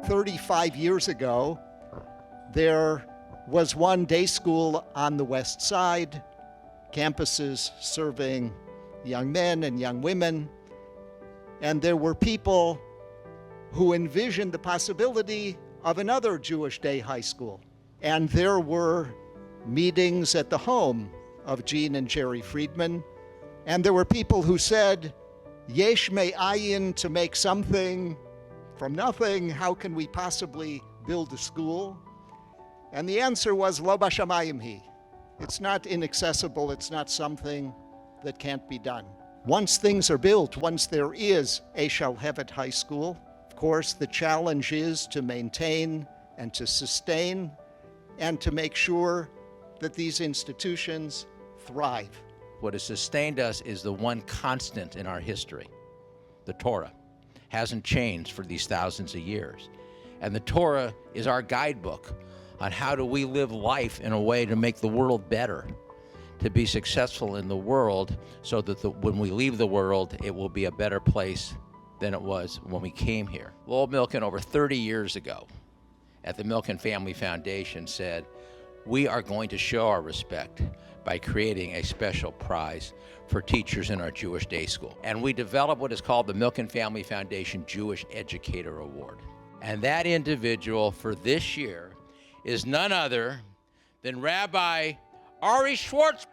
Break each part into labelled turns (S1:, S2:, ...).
S1: 35 years ago, there was one day school on the west side, campuses serving young men and young women, and there were people who envisioned the possibility of another Jewish day high school. And there were meetings at the home of Gene and Jerry Friedman, and there were people who said, Yesh me'ayin, to make something from nothing, how can we possibly build a school? And the answer was, Lo b'shamayim hi. It's not inaccessible, it's not something that can't be done. Once things are built, once there is a Shalhevet high school, of course the challenge is to maintain and to sustain and to make sure that these institutions thrive.
S2: What has sustained us is the one constant in our history. The Torah hasn't changed for these thousands of years. And the Torah is our guidebook on how do we live life in a way to make the world better, to be successful in the world so that when we leave the world, it will be a better place than it was when we came here. Lowell Milken, over 30 years ago, at the Milken Family Foundation said, we are going to show our respect by creating a special prize for teachers in our Jewish day school. And we developed what is called the Milken Family Foundation Jewish Educator Award. And that individual for this year is none other than Rabbi Ari Schwarzberg.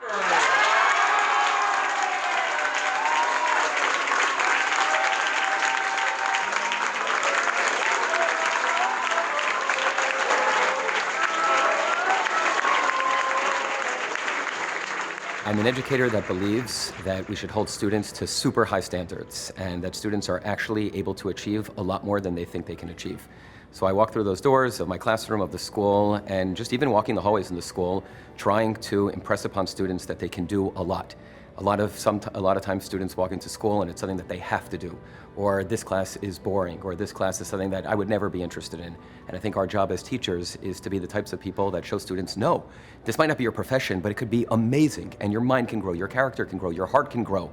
S3: I'm an educator that believes that we should hold students to super high standards and that students are actually able to achieve a lot more than they think they can achieve. So I walk through those doors of my classroom, of the school, and just even walking the hallways in the school, trying to impress upon students that they can do a lot. A lot of times students walk into school and it's something that they have to do, or this class is boring, or this class is something that I would never be interested in. And I think our job as teachers is to be the types of people that show students, no, this might not be your profession, but it could be amazing, and your mind can grow, your character can grow, your heart can grow.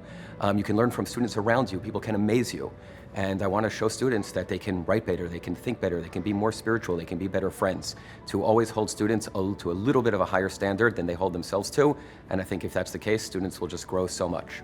S3: You can learn from students around you, people can amaze you. And I want to show students that they can write better, they can think better, they can be more spiritual, they can be better friends, to always hold students to a little bit of a higher standard than they hold themselves to. And I think if that's the case, students will just grow so much.